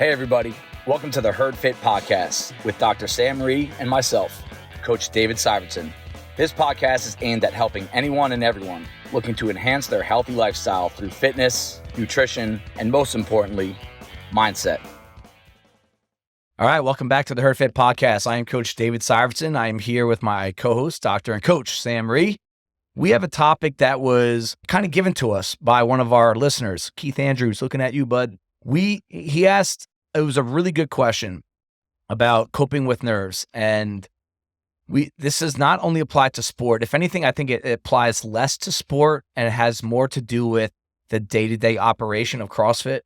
Hey everybody, welcome to the Herd Fit Podcast with Dr. Sam Rhee and myself, Coach David Syvertsen. This podcast is aimed at helping anyone and everyone looking to enhance their healthy lifestyle through fitness, nutrition, and most importantly, mindset. All right, welcome back to the Herd Fit Podcast. I am Coach David Syvertsen. I am here with my co-host, Dr. and Coach Sam Rhee. We have a topic that was kind of given to us by one of our listeners, Keith Andrews, looking at you, bud. He asked, it was a really good question about coping with nerves. And this does not only apply to sport. If anything, I think it applies less to sport and it has more to do with the day-to-day operation of CrossFit,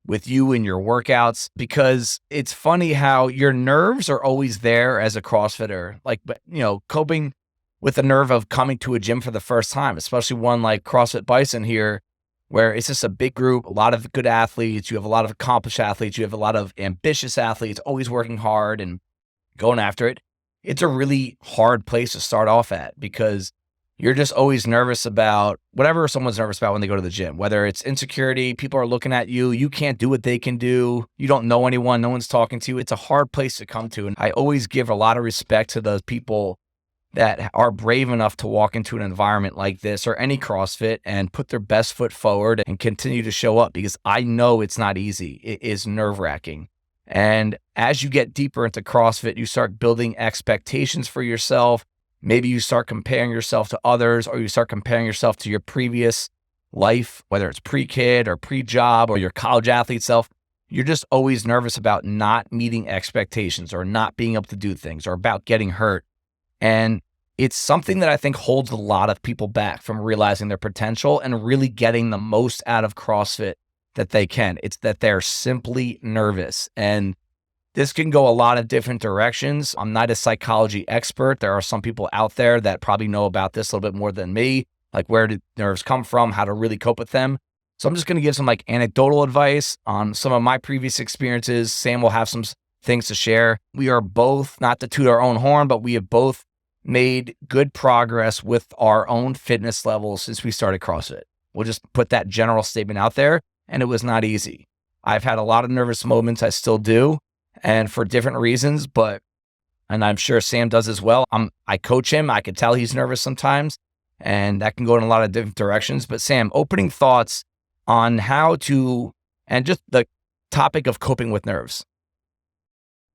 with you and your workouts, because it's funny how your nerves are always there as a CrossFitter. Like, you know, coping with the nerve of coming to a gym for the first time, especially one like CrossFit Bison here, where it's just a big group, a lot of good athletes. You have a lot of accomplished athletes. You have a lot of ambitious athletes, always working hard and going after it. It's a really hard place to start off at because you're just always nervous about whatever someone's nervous about when they go to the gym, whether it's insecurity, people are looking at you, you can't do what they can do, you don't know anyone, no one's talking to you. It's a hard place to come to. And I always give a lot of respect to those people that are brave enough to walk into an environment like this or any CrossFit and put their best foot forward and continue to show up, because I know it's not easy. It is nerve-wracking. And as you get deeper into CrossFit, you start building expectations for yourself. Maybe you start comparing yourself to others, or you start comparing yourself to your previous life, whether it's pre-kid or pre-job or your college athlete self. You're just always nervous about not meeting expectations or not being able to do things or about getting hurt. And it's something that I think holds a lot of people back from realizing their potential and really getting the most out of CrossFit that they can. It's that they're simply nervous. And this can go a lot of different directions. I'm not a psychology expert. There are some people out there that probably know about this a little bit more than me, like where did nerves come from, how to really cope with them. So I'm just going to give some like anecdotal advice on some of my previous experiences. Sam will have some things to share. We are both, not to toot our own horn, but we have both made good progress with our own fitness levels since we started CrossFit. We'll just put that general statement out there. And it was not easy. I've had a lot of nervous moments. I still do. And for different reasons, and I'm sure Sam does as well. I coach him. I can tell he's nervous sometimes, and that can go in a lot of different directions. But Sam, opening thoughts on how to, and just the topic of coping with nerves.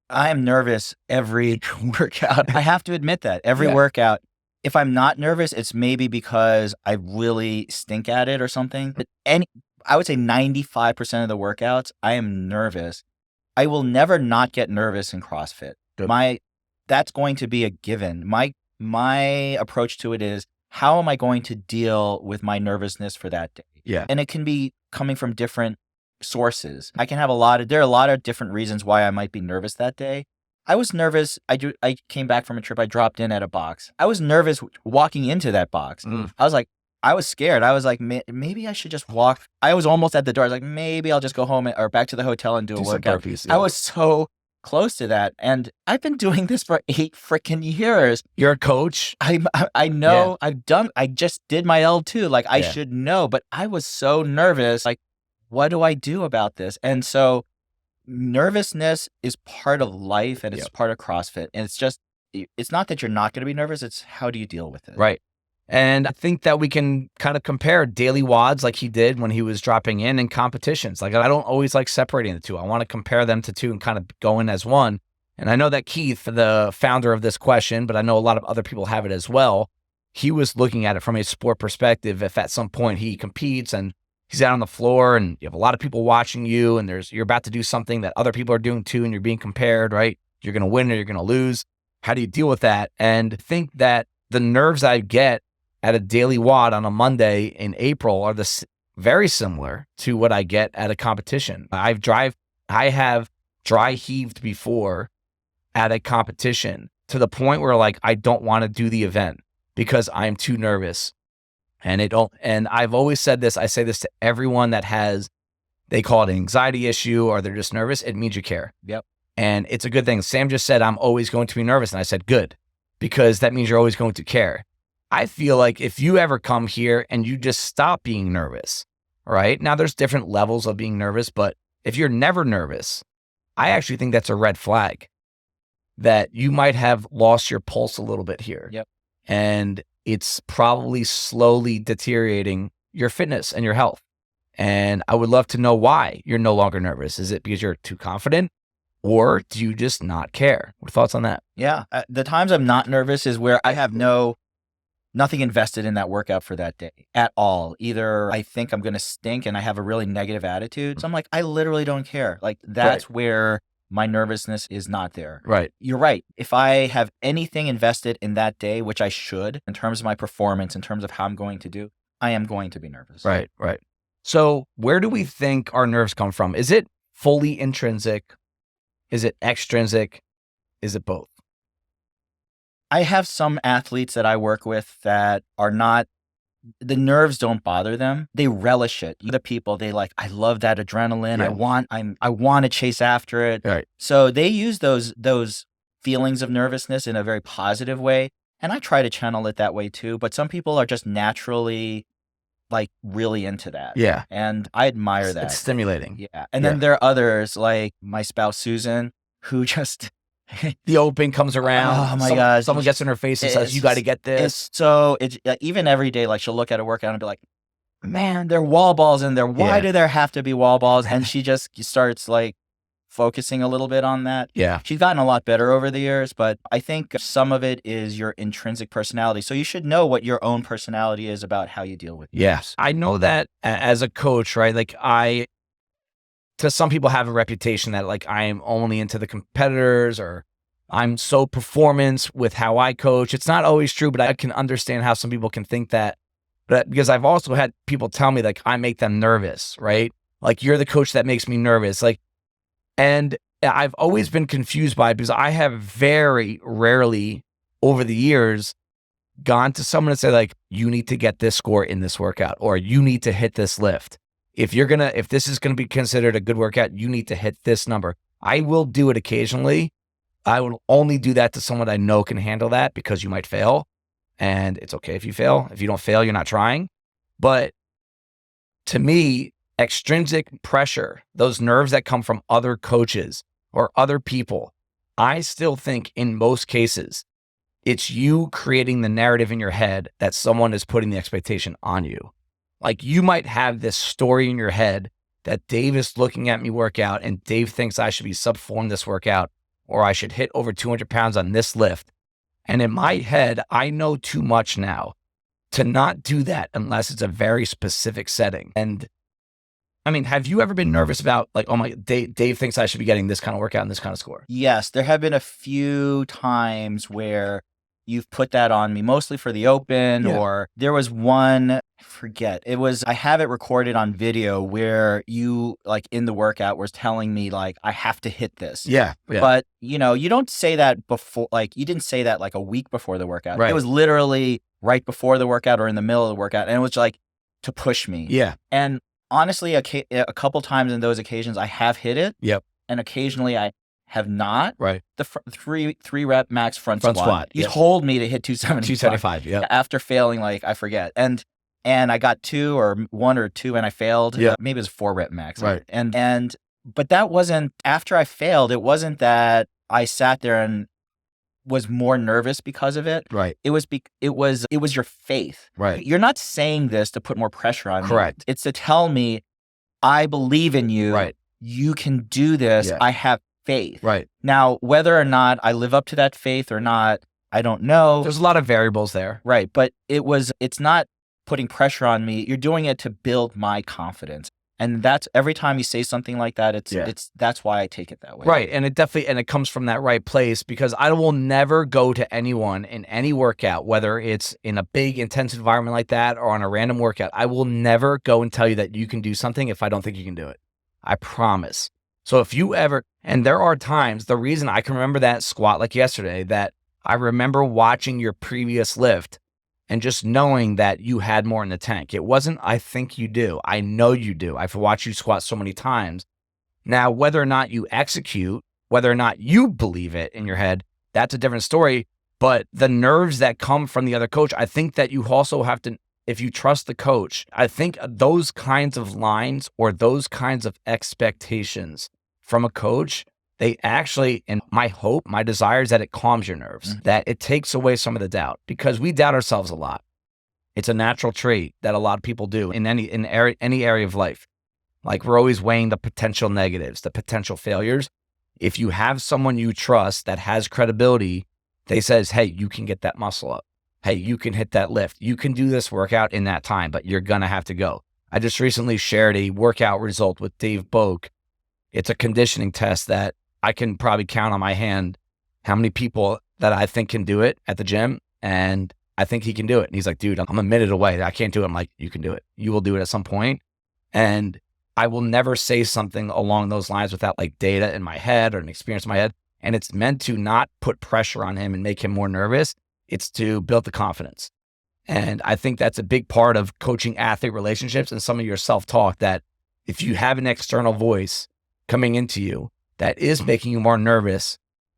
I am nervous every workout. I have to admit that every workout. If I'm not nervous, it's maybe because I really stink at it or something. But I would say 95% of the workouts, I am nervous. I will never not get nervous in CrossFit. That's going to be a given. My approach to it is, how am I going to deal with my nervousness for that day? Yeah. And it can be coming from different sources. I can have there are a lot of different reasons why I might be nervous that day. I was nervous. I came back from a trip. I dropped in at a box. I was nervous walking into that box. I was scared. I was like, maybe I should just walk. I was almost at the door. I was like, maybe I'll just go home or back to the hotel and do a workout. Burpees, yeah. I was so close to that. And I've been doing this for 8 freaking years. You're a coach. I know. Yeah. I just did my L2. Like, I should know, but I was so nervous. Like, what do I do about this? And so nervousness is part of life, and it's part of CrossFit. And it's not that you're not going to be nervous. It's how do you deal with it? Right. And I think that we can kind of compare daily WODs like he did when he was dropping in and competitions. Like, I don't always like separating the two. I want to compare them to two and kind of go in as one. And I know that Keith, the founder of this question, but I know a lot of other people have it as well. He was looking at it from a sport perspective. If at some point he competes and he's out on the floor and you have a lot of people watching you and you're about to do something that other people are doing too, and you're being compared, right? You're going to win or you're going to lose. How do you deal with that? And think that the nerves I get at a daily WOD on a Monday in April are very similar to what I get at a competition. I have dry heaved before at a competition to the point where like I don't want to do the event because I'm too nervous. And I've always said this, I say this to everyone that they call it an anxiety issue or they're just nervous. It means you care. Yep. And it's a good thing. Sam just said, I'm always going to be nervous. And I said, good, because that means you're always going to care. I feel like if you ever come here and you just stop being nervous, right? Now there's different levels of being nervous, but if you're never nervous I actually think that's a red flag that you might have lost your pulse a little bit here. Yep. And it's probably slowly deteriorating your fitness and your health. And I would love to know why you're no longer nervous. Is it because you're too confident, or do you just not care? What thoughts on that? Yeah. The times I'm not nervous is where I have nothing invested in that workout for that day at all. Either I think I'm going to stink and I have a really negative attitude. So I'm like, I literally don't care. Like that's where my nervousness is not there. Right. You're right. If I have anything invested in that day, which I should, in terms of my performance, in terms of how I'm going to do, I am going to be nervous. Right. So where do we think our nerves come from? Is it fully intrinsic? Is it extrinsic? Is it both? I have some athletes that I work with that are not, the nerves don't bother them. They relish it. The people, they like, I love that adrenaline. Yeah. I want to chase after it. Right. So they use those feelings of nervousness in a very positive way. And I try to channel it that way too. But some people are just naturally like really into that. Yeah. And I admire that. It's stimulating. Yeah. And then there are others like my spouse, Susan, who just... The open comes around. Oh my gosh. Someone gets in her face and says, you got to get this. It's even every day, like she'll look at a workout and be like, man, there are wall balls in there. Why do there have to be wall balls? And she just starts like focusing a little bit on that. Yeah. She's gotten a lot better over the years, but I think some of it is your intrinsic personality. So you should know what your own personality is about how you deal with it. Yes. I know that as a coach, right? Like to some people have a reputation that like I am only into the competitors, or I'm so performance with how I coach. It's not always true, but I can understand how some people can think that. But because I've also had people tell me like I make them nervous, right? Like you're the coach that makes me nervous. Like, and I've always been confused by it because I have very rarely over the years gone to someone and say like, you need to get this score in this workout, or you need to hit this lift. If this is going to be considered a good workout, you need to hit this number. I will do it occasionally. I will only do that to someone I know can handle that, because you might fail, and it's okay if you fail. If you don't fail, you're not trying. But to me, extrinsic pressure, those nerves that come from other coaches or other people, I still think in most cases, it's you creating the narrative in your head that someone is putting the expectation on you. Like you might have this story in your head that Dave is looking at me work out and Dave thinks I should be sub-4 in this workout, or I should hit over 200 pounds on this lift. And in my head, I know too much now to not do that unless it's a very specific setting. And I mean, have you ever been nervous about like, oh my, Dave thinks I should be getting this kind of workout and this kind of score? Yes, there have been a few times where you've put that on me, mostly for the open, or there was one, I forget, I have it recorded on video where you like in the workout was telling me like, I have to hit this. Yeah. But you don't say that before, like you didn't say that like a week before the workout. Right. It was literally right before the workout or in the middle of the workout. And it was like to push me. Yeah. And honestly, a couple times in those occasions, I have hit it. Yep. And occasionally I have not. Right. The three rep max front squat. You told me to hit 275. Yeah. After failing, like I forget. And I got 2 or 1 or 2 and I failed. Yeah. Maybe it was 4 rep max. Right. But that wasn't, after I failed, it wasn't that I sat there and was more nervous because of it. Right. It was your faith. Right. You're not saying this to put more pressure on me. Correct. It's to tell me, I believe in you. Right. You can do this. Yeah. I have faith. Right. Now, whether or not I live up to that faith or not, I don't know. There's a lot of variables there. Right. But it's not putting pressure on me. You're doing it to build my confidence. And that's every time you say something like that, that's why I take it that way. Right. And it comes from that right place, because I will never go to anyone in any workout, whether it's in a big intense environment like that or on a random workout. I will never go and tell you that you can do something if I don't think you can do it. I promise. So if you ever, and there are times, the reason I can remember that squat like yesterday, that I remember watching your previous lift and just knowing that you had more in the tank. It wasn't, I think you do. I know you do. I've watched you squat so many times. Now, whether or not you execute, whether or not you believe it in your head, that's a different story. But the nerves that come from the other coach, I think that you also have to, if you trust the coach, I think those kinds of lines or those kinds of expectations from a coach they actually, and my hope, my desire is that it calms your nerves, that it takes away some of the doubt, because we doubt ourselves a lot. It's a natural trait that a lot of people do in any area of life. Like, we're always weighing the potential negatives, the potential failures. If you have someone you trust that has credibility, they says, hey, you can get that muscle up. Hey, you can hit that lift. You can do this workout in that time, but you're going to have to go. I just recently shared a workout result with Dave Boak. It's a conditioning test that I can probably count on my hand how many people that I think can do it at the gym. And I think he can do it. And he's like, dude, I'm a minute away. I can't do it. I'm like, you can do it. You will do it at some point. And I will never say something along those lines without like data in my head or an experience in my head. And it's meant to not put pressure on him and make him more nervous. It's to build the confidence. And I think that's a big part of coaching athlete relationships and some of your self-talk, that if you have an external voice coming into you that is making you more nervous,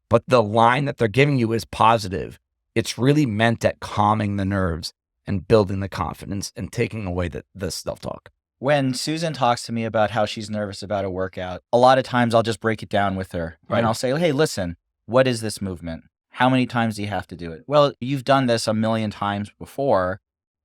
but the line that they're giving you is positive, it's really meant at calming the nerves and building the confidence and taking away the self-talk. When Susan talks to me about how she's nervous about a workout, a lot of times I'll just break it down with her. Right. And I'll say, hey, listen, what is this movement? How many times do you have to do it? Well, you've done this 1,000,000 times before.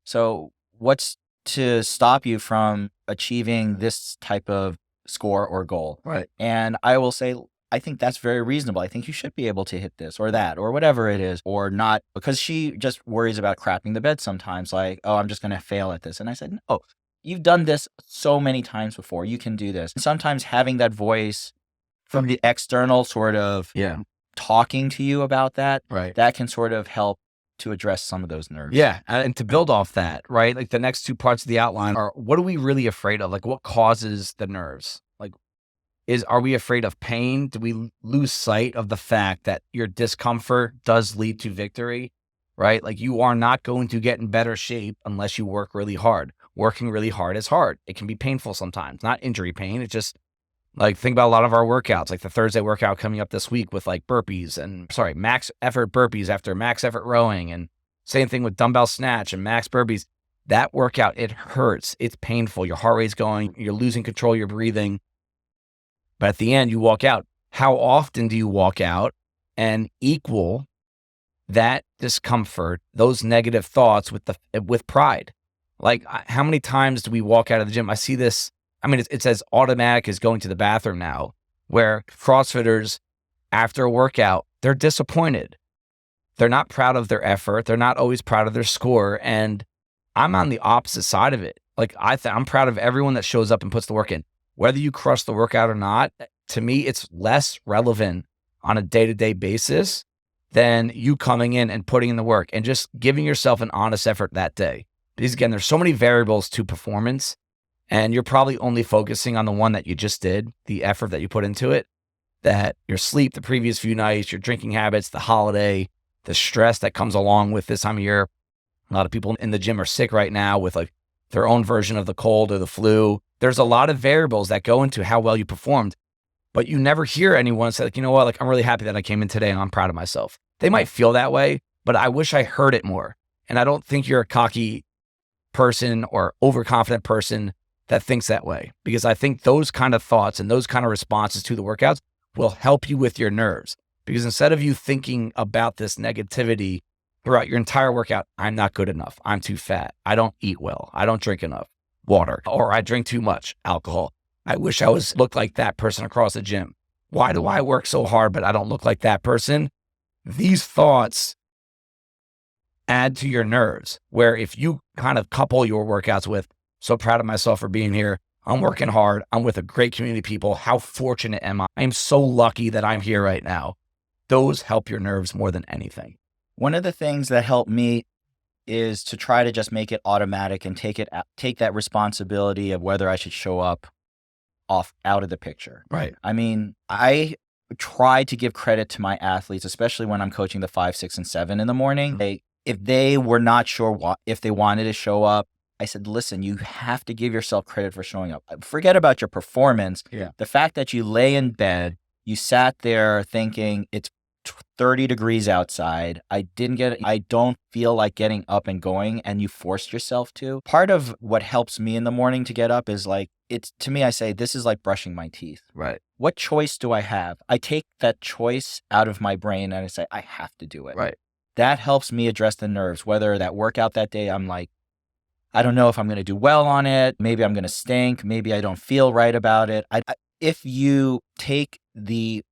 So what's to stop you from achieving this type of score or goal? Right. And I will say, I think that's very reasonable. I think you should be able to hit this or that or whatever it is, or not, because she just worries about crapping the bed sometimes, like, oh, I'm just going to fail at this. And I said, no. You've done this so many times before. You can do this. And sometimes having that voice from the external sort of talking to you about that, right, that can sort of help to address some of those nerves. Yeah. And to build off that, right? Like, the next two parts of the outline are, what are we really afraid of? Like, what causes the nerves? Like, are we afraid of pain? Do we lose sight of the fact that your discomfort does lead to victory, right? Like, you are not going to get in better shape unless you work really hard. Working really hard is hard. It can be painful sometimes, not injury pain. It's just like, think about a lot of our workouts, like the Thursday workout coming up this week with like max effort burpees after max effort rowing, and same thing with dumbbell snatch and max burpees. That workout, it hurts. It's painful. Your heart rate's going, you're losing control, you're breathing. But at the end, you walk out. How often do you walk out and equal that discomfort, those negative thoughts with pride? Like, how many times do we walk out of the gym? I see this. I mean, it's as automatic as going to the bathroom now, where CrossFitters, after a workout, they're disappointed. They're not proud of their effort. They're not always proud of their score. And I'm on the opposite side of it. Like, I'm proud of everyone that shows up and puts the work in. Whether you crush the workout or not, to me, it's less relevant on a day-to-day basis than you coming in and putting in the work and just giving yourself an honest effort that day. Because again, there's so many variables to performance, and you're probably only focusing on the one that you just did, the effort that you put into it, that your sleep the previous few nights, your drinking habits, the holiday, the stress that comes along with this time of year. A lot of people in the gym are sick right now with like their own version of the cold or the flu. There's a lot of variables that go into how well you performed, but you never hear anyone say, like, you know what, like, I'm really happy that I came in today and I'm proud of myself. They might feel that way, but I wish I heard it more. And I don't think you're a cocky person or overconfident person that thinks that way, because I think those kind of thoughts and those kind of responses to the workouts will help you with your nerves. Because instead of you thinking about this negativity throughout your entire workout, I'm not good enough, I'm too fat, I don't eat well, I don't drink enough water, or I drink too much alcohol, I wish I looked like that person across the gym, why do I work so hard but I don't look like that person? These thoughts add to your nerves, where if you kind of couple your workouts with, so proud of myself for being here, I'm working hard, I'm with a great community of people, how fortunate am I? I'm so lucky that I'm here right now. Those help your nerves more than anything. One of the things that helped me is to try to just make it automatic and take that responsibility of whether I should show up out of the picture. Right. I mean, I try to give credit to my athletes, especially when I'm coaching the 5, 6, and 7 in the morning. If they were not sure if they wanted to show up, I said, listen, you have to give yourself credit for showing up. Forget about your performance. Yeah. The fact that you lay in bed, you sat there thinking it's 30 degrees outside. I don't feel like getting up and going, and you forced yourself to. Part of what helps me in the morning to get up is like, to me, I say, this is like brushing my teeth. Right. What choice do I have? I take that choice out of my brain and I say, I have to do it. Right. That helps me address the nerves, whether that workout that day, I'm like, I don't know if I'm going to do well on it. Maybe I'm going to stink. Maybe I don't feel right about it. If you take the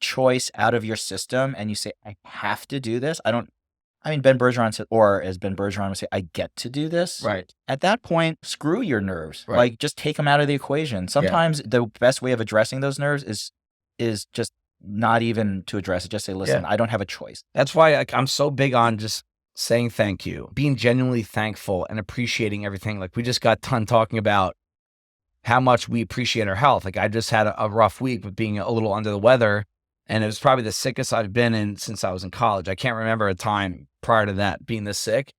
choice out of your system and you say, I have to do this. Ben Bergeron said, or as Ben Bergeron would say, I get to do this. Right. At that point, screw your nerves. Right. Like, just take them out of the equation. Sometimes the best way of addressing those nerves is just not even to address it. Just say, listen, I don't have a choice. That's why I'm so big on just saying thank you, being genuinely thankful and appreciating everything. Like, we just got done talking about how much we appreciate our health. Like, I just had a rough week with being a little under the weather, and it was probably the sickest I've been in since I was in college. I can't remember a time prior to that being this sick.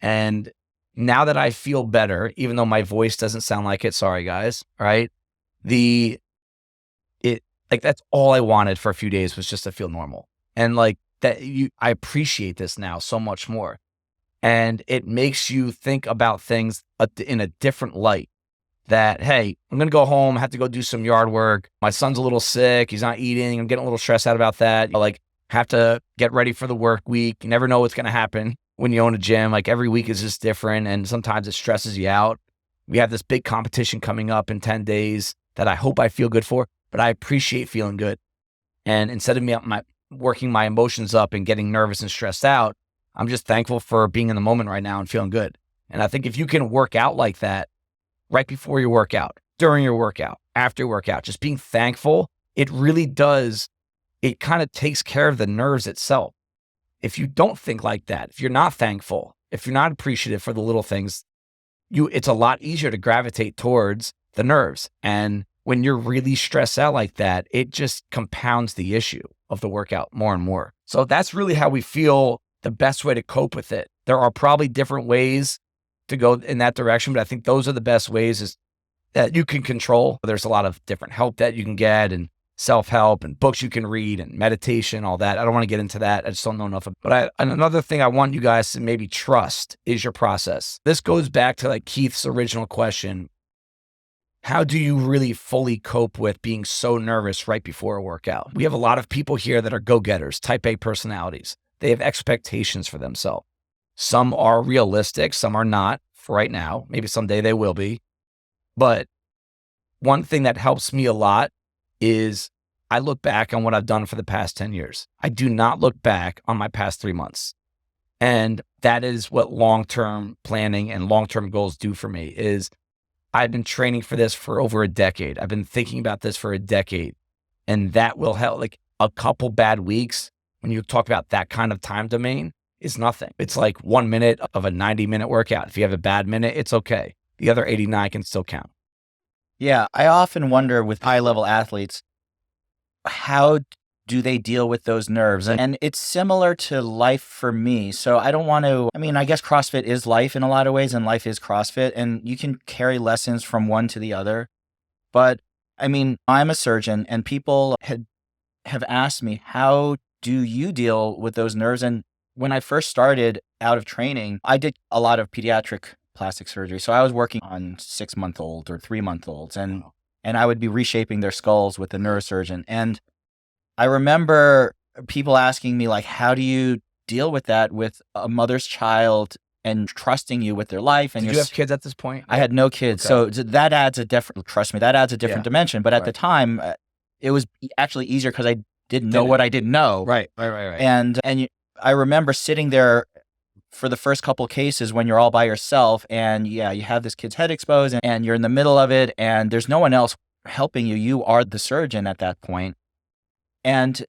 And now that I feel better, even though my voice doesn't sound like it, sorry guys, right? That's all I wanted for a few days was just to feel normal. And like that, I appreciate this now so much more. And it makes you think about things in a different light. That, hey, I'm going to go home, I have to go do some yard work. My son's a little sick. He's not eating. I'm getting a little stressed out about that. Like, have to get ready for the work week. You never know what's going to happen when you own a gym. Like, every week is just different, and sometimes it stresses you out. We have this big competition coming up in 10 days that I hope I feel good for, but I appreciate feeling good. And instead of me working my emotions up and getting nervous and stressed out, I'm just thankful for being in the moment right now and feeling good. And I think if you can work out like that, right before your workout, during your workout, after your workout, just being thankful, it really does, it kind of takes care of the nerves itself. If you don't think like that, if you're not thankful, if you're not appreciative for the little things, it's a lot easier to gravitate towards the nerves. And when you're really stressed out like that, it just compounds the issue of the workout more and more. So that's really how we feel the best way to cope with it. There are probably different ways to go in that direction, but I think those are the best ways is that you can control. There's a lot of different help that you can get and self-help and books you can read and meditation, all that. I don't want to get into that. I just don't know enough. But another thing I want you guys to maybe trust is your process. This goes back to like Keith's original question. How do you really fully cope with being so nervous right before a workout? We have a lot of people here that are go-getters, type A personalities. They have expectations for themselves. Some are realistic, some are not for right now. Maybe someday they will be. But one thing that helps me a lot is I look back on what I've done for the past 10 years. I do not look back on my past 3 months. And that is what long-term planning and long-term goals do for me is I've been training for this for over a decade. I've been thinking about this for a decade. And that will help. Like a couple bad weeks, when you talk about that kind of time domain, is nothing. It's like 1 minute of a 90-minute workout. If you have a bad minute, it's okay. The other 89 can still count. Yeah, I often wonder with high-level athletes, how do they deal with those nerves? And it's similar to life for me. So I don't want to, I guess CrossFit is life in a lot of ways, and life is CrossFit, and you can carry lessons from one to the other. But I'm a surgeon, and people have asked me, how do you deal with those nerves? And when I first started out of training, I did a lot of pediatric plastic surgery. So I was working on 6-month-old or 3-month-olds, and I would be reshaping their skulls with the neurosurgeon. And I remember people asking me, like, how do you deal with that with a mother's child and trusting you with their life? And Did you have kids at this point? I had no kids. Okay. So that adds a different dimension. But at the time, it was actually easier because I didn't know what I didn't know. Right. And I remember sitting there for the first couple of cases when you're all by yourself and you have this kid's head exposed and you're in the middle of it and there's no one else helping you. You are the surgeon at that point. And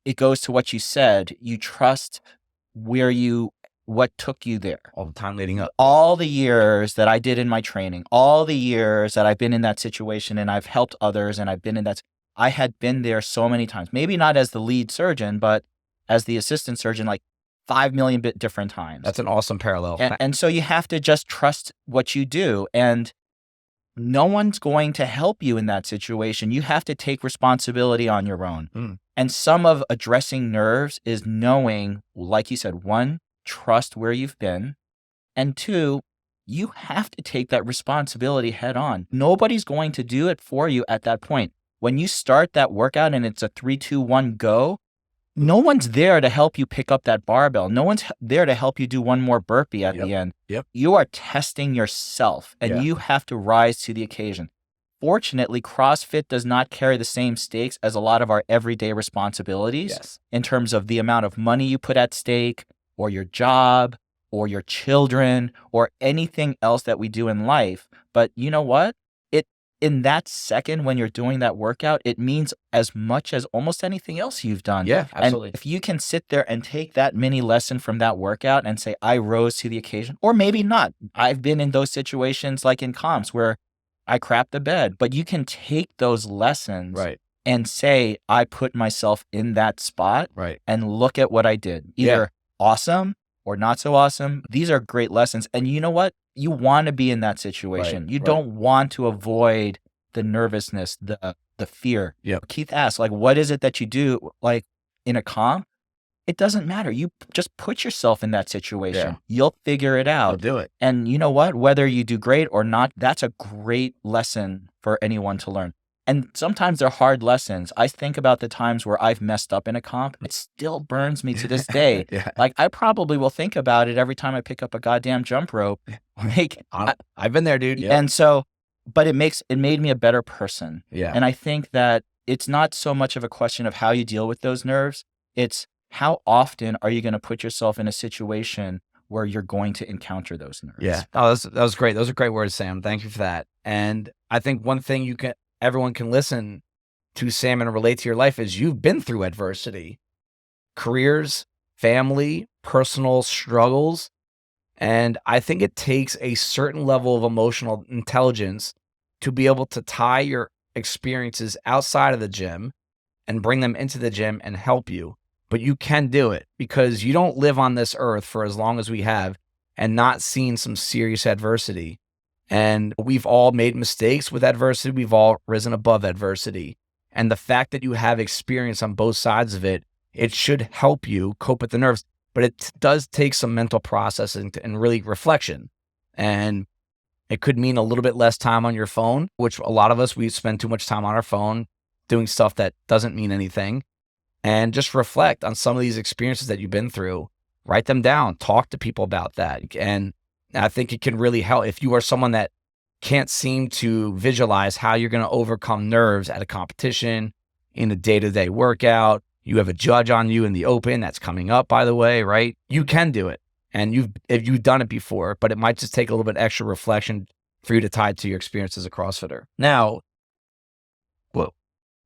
it goes to what you said. You trust what took you there. All the time leading up. All the years that I did in my training, all the years that I've been in that situation and I've helped others and I've been in that. I had been there so many times, maybe not as the lead surgeon, but as the assistant surgeon, like 5 million different times. That's an awesome parallel. And so you have to just trust what you do. And no one's going to help you in that situation. You have to take responsibility on your own. And some of addressing nerves is knowing, like you said, one, trust where you've been. And two, you have to take that responsibility head on. Nobody's going to do it for you at that point. When you start that workout and it's a 3, 2, 1, go, no one's there to help you pick up that barbell. No one's there to help you do one more burpee at the end. You are testing yourself and you have to rise to the occasion. Fortunately, CrossFit does not carry the same stakes as a lot of our everyday responsibilities in terms of the amount of money you put at stake, or your job, or your children, or anything else that we do in life. But you know what? In that second when you're doing that workout, it means as much as almost anything else you've done. Yeah, absolutely. And if you can sit there and take that mini lesson from that workout and say, I rose to the occasion, or maybe not. I've been in those situations like in comps where I crap the bed, but you can take those lessons and say, I put myself in that spot and look at what I did. Either awesome or not so awesome. These are great lessons. And you know what? You want to be in that situation. You don't want to avoid the nervousness, the fear. Keith asked, like, what is it that you do like in a comp? It doesn't matter. You just put yourself in that situation. You'll figure it out. You'll do it. And you know what? Whether you do great or not, that's a great lesson for anyone to learn. And sometimes they're hard lessons. I think about the times where I've messed up in a comp. It still burns me to this day. Like, I probably will think about it every time I pick up a goddamn jump rope. Like, I've been there, dude. And so, but it made me a better person. Yeah. And I think that it's not so much of a question of how you deal with those nerves. It's how often are you going to put yourself in a situation where you're going to encounter those nerves. Yeah. Oh, that was great. Those are great words, Sam. Thank you for that. And I think one thing everyone can listen to Sam and relate to your life is you've been through adversity, careers, family, personal struggles. And I think it takes a certain level of emotional intelligence to be able to tie your experiences outside of the gym and bring them into the gym and help you. But you can do it because you don't live on this earth for as long as we have and not seen some serious adversity. And we've all made mistakes with adversity. We've all risen above adversity. And the fact that you have experience on both sides of it, it should help you cope with the nerves. But it does take some mental processing and really reflection. And it could mean a little bit less time on your phone, which a lot of us, we spend too much time on our phone doing stuff that doesn't mean anything. And just reflect on some of these experiences that you've been through. Write them down. Talk to people about that. And I think it can really help if you are someone that can't seem to visualize how you're going to overcome nerves at a competition, in a day-to-day workout. You have a judge on you in the open that's coming up, by the way, right? You can do it. And you've done it before, but it might just take a little bit extra reflection for you to tie it to your experience as a CrossFitter. Now,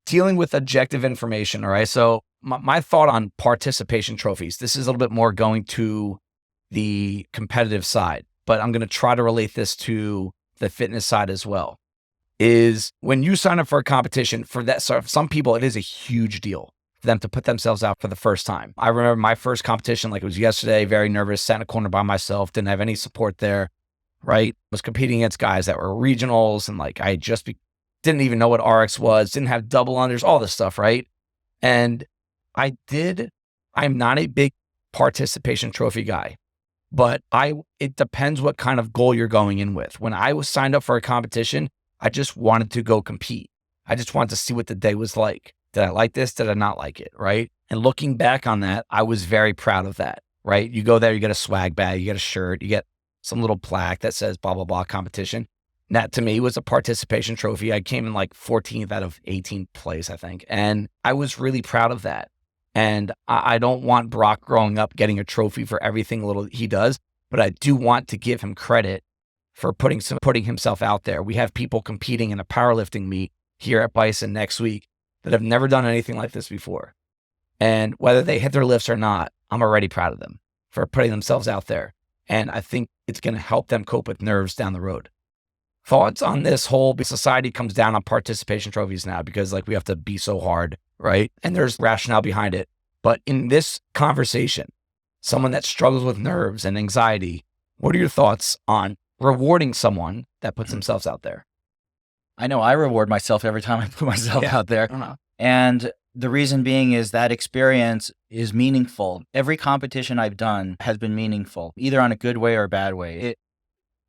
dealing with objective information, all right? So my thought on participation trophies, this is a little bit more going to the competitive side, but I'm going to try to relate this to the fitness side as well, is when you sign up for a competition, for some people, it is a huge deal for them to put themselves out for the first time. I remember my first competition, like it was yesterday, very nervous, sat in a corner by myself, didn't have any support there, right? Was competing against guys that were regionals and like I just didn't even know what RX was, didn't have double unders, all this stuff, right? And I'm not a big participation trophy guy, but it depends what kind of goal you're going in with. When I was signed up for a competition, I just wanted to go compete. I just wanted to see what the day was like. Did I like this? Did I not like it? Right? And looking back on that, I was very proud of that, right? You go there, you get a swag bag, you get a shirt, you get some little plaque that says blah, blah, blah competition. And that to me was a participation trophy. I came in like 14th out of 18th place, I think. And I was really proud of that. And I don't want Brock growing up getting a trophy for everything little he does, but I do want to give him credit for putting himself out there. We have people competing in a powerlifting meet here at Bison next week that have never done anything like this before. And whether they hit their lifts or not, I'm already proud of them for putting themselves out there. And I think it's going to help them cope with nerves down the road. Thoughts on this whole society comes down on participation trophies now because like we have to be so hard, right? And there's rationale behind it. But in this conversation, someone that struggles with nerves and anxiety, what are your thoughts on rewarding someone that puts themselves out there? I know I reward myself every time I put myself out there. And The reason being is that experience is meaningful. Every competition I've done has been meaningful, either on a good way or a bad way.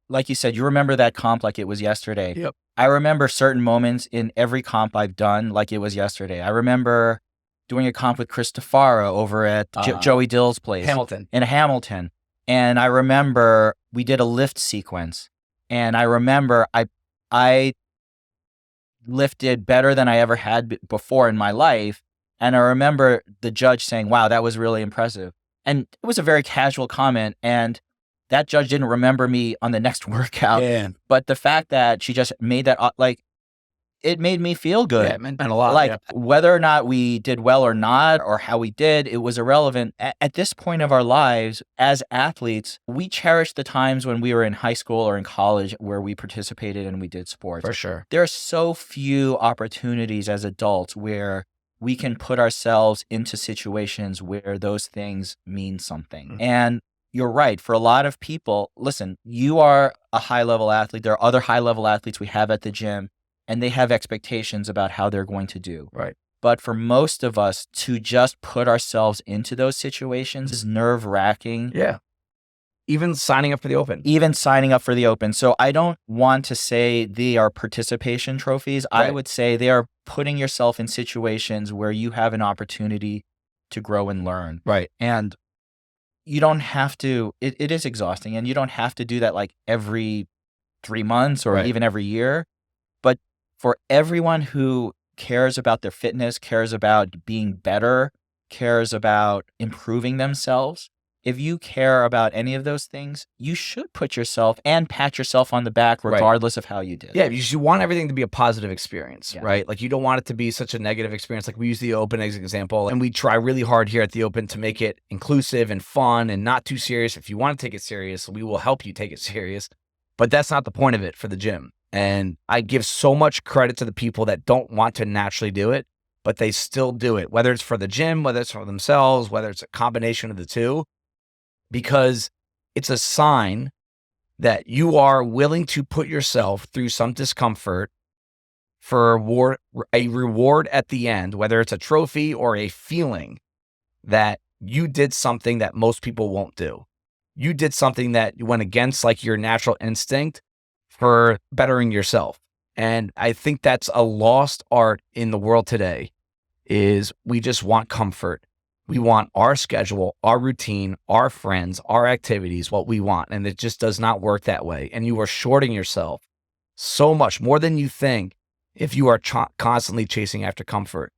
Like you said, you remember that comp like it was yesterday. Yep. I remember certain moments in every comp I've done like it was yesterday. I remember doing a comp with Chris Tafara over at Joey Dill's place. In Hamilton. And I remember we did a lift sequence. And I remember I lifted better than I ever had before in my life. And I remember the judge saying, wow, that was really impressive. And it was a very casual comment. And that judge didn't remember me on the next workout. Yeah. But the fact that she just made that, it made me feel good. Yeah, it meant a lot. Whether or not we did well or not, or how we did, it was irrelevant. At this point of our lives, as athletes, we cherish the times when we were in high school or in college where we participated and we did sports. For sure. There are so few opportunities as adults where we can put ourselves into situations where those things mean something. Mm-hmm. And you're right. For a lot of people, listen, you are a high-level athlete. There are other high-level athletes we have at the gym, and they have expectations about how they're going to do. Right. But for most of us, to just put ourselves into those situations is nerve-wracking. Yeah. Even signing up for the Open. So I don't want to say they are participation trophies. Right. I would say they are putting yourself in situations where you have an opportunity to grow and learn. Right. And you don't have to, it is exhausting, and you don't have to do that like every 3 months or even every year. But for everyone who cares about their fitness, cares about being better, cares about improving themselves, if you care about any of those things, you should put yourself and pat yourself on the back regardless of how you did. Yeah, because you want everything to be a positive experience, right? Like you don't want it to be such a negative experience. Like we use the Open as an example, and we try really hard here at the Open to make it inclusive and fun and not too serious. If you want to take it serious, we will help you take it serious. But that's not the point of it for the gym. And I give so much credit to the people that don't want to naturally do it, but they still do it, whether it's for the gym, whether it's for themselves, whether it's a combination of the two. Because it's a sign that you are willing to put yourself through some discomfort for a reward at the end, whether it's a trophy or a feeling that you did something that most people won't do. You did something that went against like your natural instinct for bettering yourself. And I think that's a lost art in the world today, is we just want comfort. We want our schedule, our routine, our friends, our activities, what we want. And it just does not work that way. And you are shorting yourself so much more than you think if you are constantly chasing after comfort.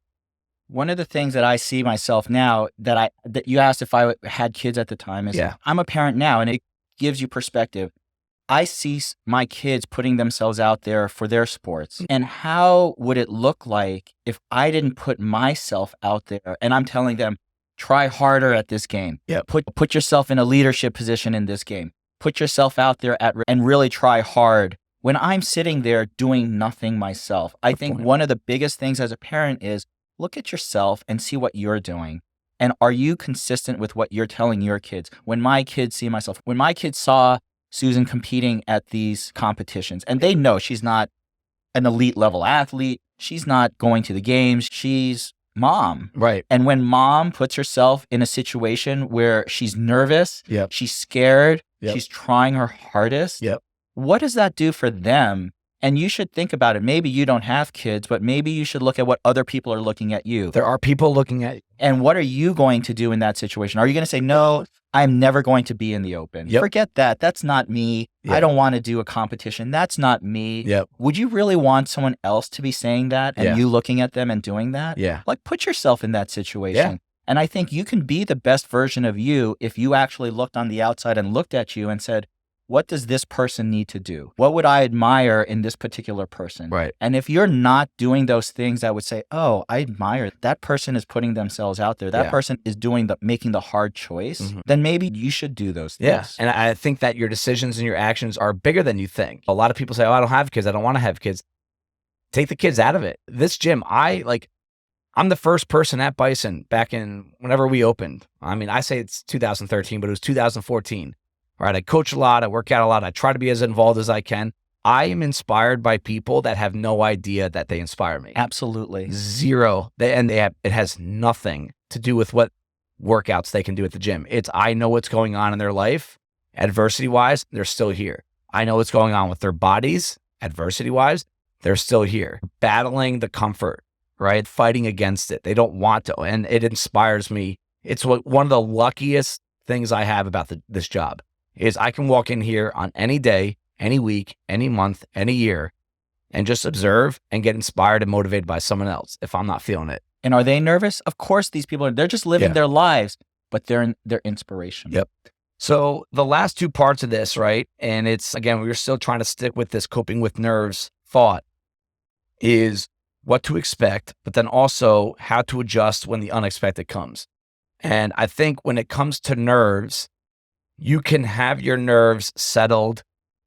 One of the things that I see myself now that you asked if I had kids at the time is I'm a parent now, and it gives you perspective. I see my kids putting themselves out there for their sports. And how would it look like if I didn't put myself out there and I'm telling them, try harder at this game. Yep. Put yourself in a leadership position in this game. Put yourself out there and really try hard. When I'm sitting there doing nothing myself, I think one of the biggest things as a parent is look at yourself and see what you're doing. And are you consistent with what you're telling your kids? When my kids saw Susan competing at these competitions, and they know she's not an elite level athlete, she's not going to the games, she's mom. Right. And when mom puts herself in a situation where she's nervous, she's scared, she's trying her hardest, what does that do for them? And you should think about it. Maybe you don't have kids, but maybe you should look at what other people are looking at you. There are people looking at you. And what are you going to do in that situation? Are you going to say, no, I'm never going to be in the Open? Forget that. That's not me. I don't want to do a competition. That's not me. Would you really want someone else to be saying that and you looking at them and doing that? Like, put yourself in that situation. And I think you can be the best version of you if you actually looked on the outside and looked at you and said, what does this person need to do? What would I admire in this particular person? Right. And if you're not doing those things, I would say, oh, I admire that person is putting themselves out there. That person is making the hard choice. Then maybe you should do those things. Yeah. And I think that your decisions and your actions are bigger than you think. A lot of people say, oh, I don't have kids. I don't want to have kids. Take the kids out of it. This gym, I'm the first person at Bison back in whenever we opened. I mean, I say it's 2013, but it was 2014. All right, I coach a lot, I work out a lot, I try to be as involved as I can. I am inspired by people that have no idea that they inspire me. Absolutely. Zero. It has nothing to do with what workouts they can do at the gym. I know what's going on in their life, adversity wise, they're still here. I know what's going on with their bodies, adversity wise, they're still here. Battling the comfort, right? Fighting against it. They don't want to. And it inspires me. It's one of the luckiest things I have about this job is I can walk in here on any day, any week, any month, any year, and just observe and get inspired and motivated by someone else if I'm not feeling it. And are they nervous? Of course, these people they're just living their lives, but they're inspirational. Yep. So the last two parts of this, right? And it's, again, we're still trying to stick with this coping with nerves thought is what to expect, but then also how to adjust when the unexpected comes. And I think when it comes to nerves, you can have your nerves settled,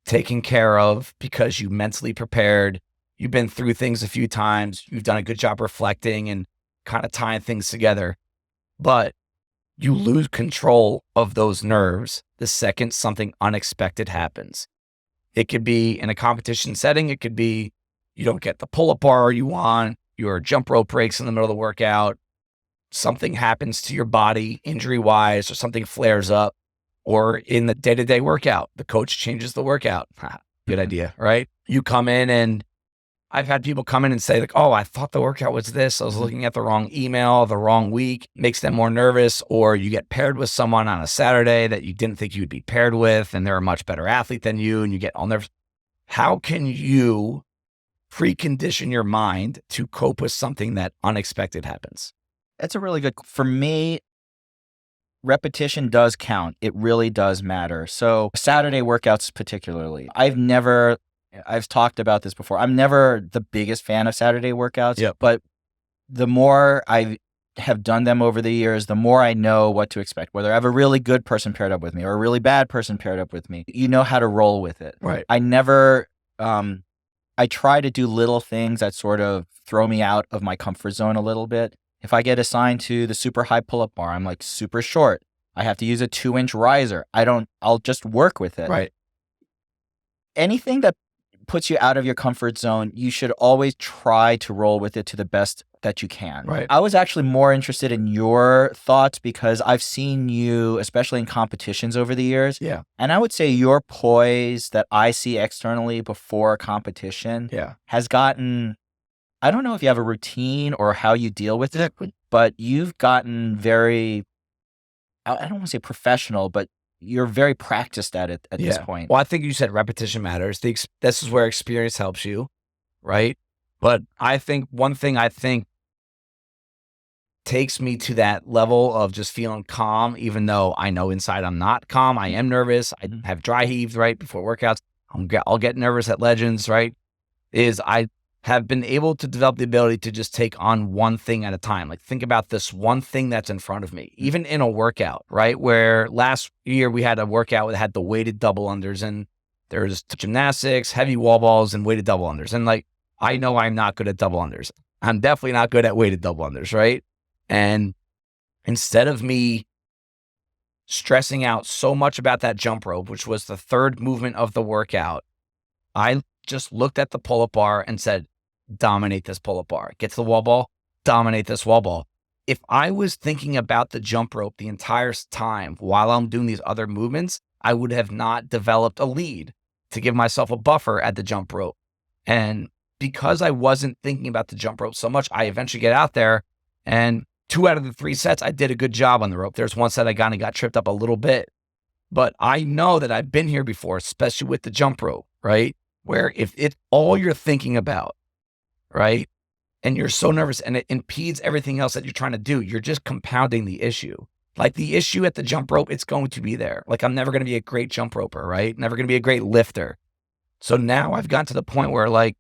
taken care of because you mentally prepared. You've been through things a few times. You've done a good job reflecting and kind of tying things together. But you lose control of those nerves the second something unexpected happens. It could be in a competition setting. It could be you don't get the pull-up bar you want. Your jump rope breaks in the middle of the workout. Something happens to your body injury-wise or something flares up. Or in the day-to-day workout, the coach changes the workout. Good idea, right? You come in and I've had people come in and say like, oh, I thought the workout was this. I was looking at the wrong email, the wrong week, makes them more nervous. Or you get paired with someone on a Saturday that you didn't think you'd be paired with, and they're a much better athlete than you, and you get all nervous. How can you precondition your mind to cope with something that unexpected happens? That's a really good, for me, repetition does count. It really does matter. So Saturday workouts particularly, I've talked about this before. I'm never the biggest fan of Saturday workouts, but the more I have done them over the years, the more I know what to expect, whether I have a really good person paired up with me or a really bad person paired up with me, you know how to roll with it. Right. I try to do little things that sort of throw me out of my comfort zone a little bit. If I get assigned to the super high pull-up bar, I'm like super short. I have to use a 2-inch riser. I'll just work with it. Right. Anything that puts you out of your comfort zone, you should always try to roll with it to the best that you can. Right. I was actually more interested in your thoughts because I've seen you, especially in competitions over the years. Yeah. And I would say your poise that I see externally before a competition has gotten, I don't know if you have a routine or how you deal with it, but you've gotten very, I don't want to say professional, but you're very practiced at it at this point. Well, I think you said repetition matters. This is where experience helps you, right? But I think one thing takes me to that level of just feeling calm, even though I know inside I'm not calm. I am nervous. I have dry heaves right before workouts. I'll get nervous at Legends, right? Is I have been able to develop the ability to just take on one thing at a time. Like think about this one thing that's in front of me, even in a workout, right? Where last year we had a workout that had the weighted double unders and there's gymnastics, heavy wall balls and weighted double unders. And like, I know I'm not good at double unders. I'm definitely not good at weighted double unders, right? And instead of me stressing out so much about that jump rope, which was the third movement of the workout, I just looked at the pull-up bar and said, dominate this pull-up bar. Get to the wall ball, dominate this wall ball. If I was thinking about the jump rope the entire time while I'm doing these other movements, I would have not developed a lead to give myself a buffer at the jump rope. And because I wasn't thinking about the jump rope so much, I eventually get out there and 2 out of the 3 sets, I did a good job on the rope. There's one set I kind of got tripped up a little bit, but I know that I've been here before, especially with the jump rope, right? Where if it's all you're thinking about, right? And you're so nervous and it impedes everything else that you're trying to do, you're just compounding the issue. Like the issue at the jump rope, it's going to be there. Like I'm never going to be a great jump roper, right? Never going to be a great lifter. So now I've gotten to the point where like,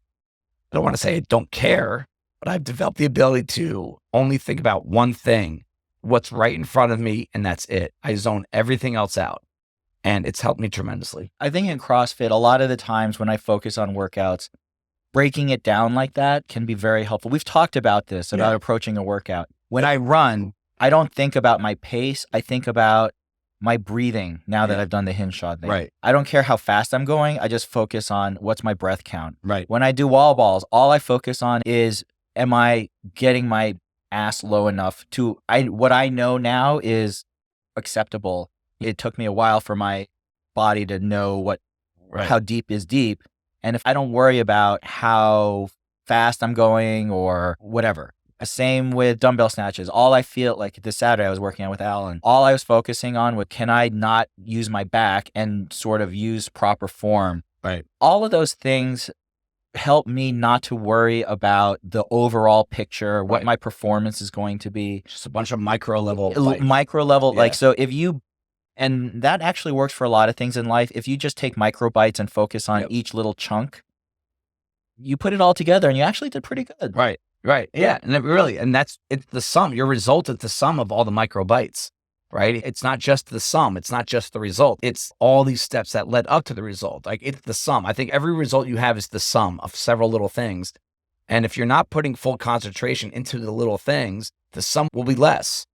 I don't want to say I don't care, but I've developed the ability to only think about one thing, what's right in front of me, and that's it. I zone everything else out. And it's helped me tremendously. I think in CrossFit, a lot of the times when I focus on workouts, breaking it down like that can be very helpful. We've talked about this, about approaching a workout. When I run, I don't think about my pace. I think about my breathing now that I've done the hinge shot thing. Right. I don't care how fast I'm going. I just focus on what's my breath count. Right. When I do wall balls, all I focus on is, am I getting my ass low enough to, what I know now is acceptable. It took me a while for my body to know how deep is deep. And if I don't worry about how fast I'm going or whatever. Same with dumbbell snatches. All I feel like this Saturday I was working out with Alan. All I was focusing on was, can I not use my back and sort of use proper form? Right. All of those things help me not to worry about the overall picture, what my performance is going to be. Just a bunch of micro level. Like, so if you, and that actually works for a lot of things in life. If you just take micro bites and focus on each little chunk, you put it all together and you actually did pretty good. Right. Yeah. And it's the sum. Your result is the sum of all the micro bites, right? It's not just the sum. It's not just the result. It's all these steps that led up to the result. Like, it's the sum. I think every result you have is the sum of several little things. And if you're not putting full concentration into the little things, the sum will be less.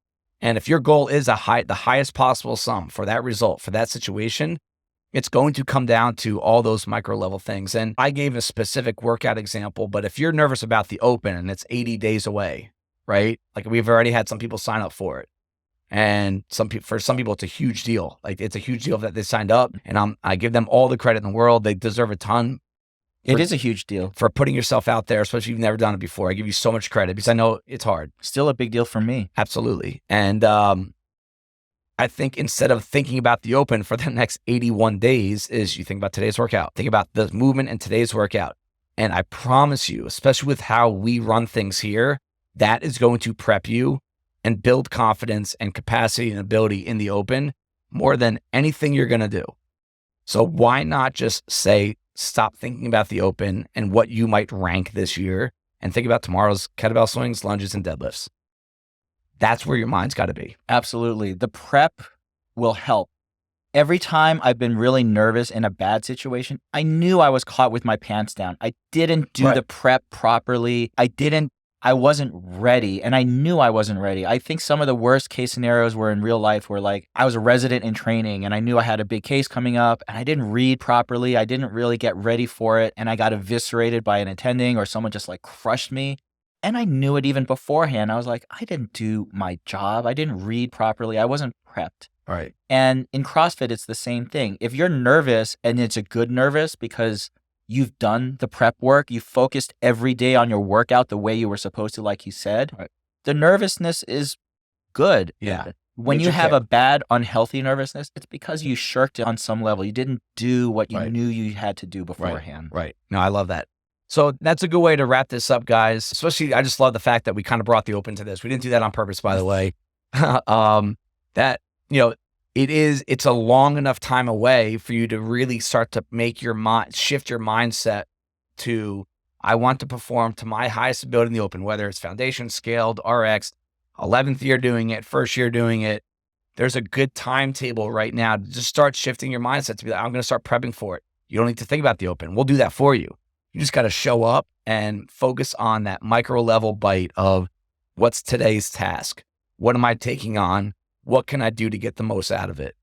And if your goal is the highest possible sum for that result, for that situation, it's going to come down to all those micro level things. And I gave a specific workout example, but if you're nervous about the open and it's 80 days away, right? Like, we've already had some people sign up for it. And for some people, it's a huge deal. Like, it's a huge deal that they signed up, and I give them all the credit in the world. They deserve a ton. It is a huge deal. For putting yourself out there, especially if you've never done it before. I give you so much credit because I know it's hard. Still a big deal for me. Absolutely. And I think instead of thinking about the open for the next 81 days, is you think about today's workout. Think about the movement in today's workout. And I promise you, especially with how we run things here, that is going to prep you and build confidence and capacity and ability in the open more than anything you're going to do. So why not just stop thinking about the open and what you might rank this year and think about tomorrow's kettlebell swings, lunges, and deadlifts. That's where your mind's got to be. Absolutely. The prep will help. Every time I've been really nervous in a bad situation, I knew I was caught with my pants down. I didn't do the prep properly. I wasn't ready, and I knew I wasn't ready. I think some of the worst case scenarios were in real life where, like, I was a resident in training and I knew I had a big case coming up and I didn't read properly. I didn't really get ready for it, and I got eviscerated by an attending or someone just like crushed me. And I knew it even beforehand. I was like, I didn't do my job. I didn't read properly. I wasn't prepped. Right. And in CrossFit, it's the same thing. If you're nervous and it's a good nervous because you've done the prep work, you focused every day on your workout the way you were supposed to, like you said, the nervousness is good. Yeah. When you have a bad, unhealthy nervousness, it's because you shirked it on some level. You didn't do what you knew you had to do beforehand. Right. No, I love that. So that's a good way to wrap this up, guys. Especially, I just love the fact that we kind of brought the open to this. We didn't do that on purpose, by the way. That, it's a long enough time away for you to really start to make your mind, shift your mindset to, I want to perform to my highest ability in the open, whether it's foundation, scaled, RX, 11th year doing it, first year doing it. There's a good timetable right now to just start shifting your mindset to be like, I'm going to start prepping for it. You don't need to think about the open. We'll do that for you. You just got to show up and focus on that micro level bite of what's today's task? What am I taking on? What can I do to get the most out of it?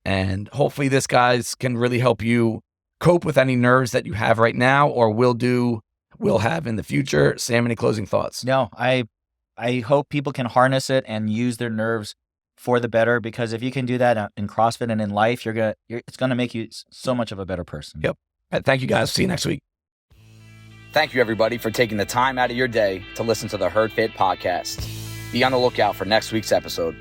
And hopefully this, guys, can really help you cope with any nerves that you have right now or will have in the future. Sam, any closing thoughts? No, I hope people can harness it and use their nerves for the better, because if you can do that in CrossFit and in life, it's going to make you so much of a better person. Yep. Thank you, guys. See you next week. Thank you, everybody, for taking the time out of your day to listen to the HerdFit podcast. Be on the lookout for next week's episode.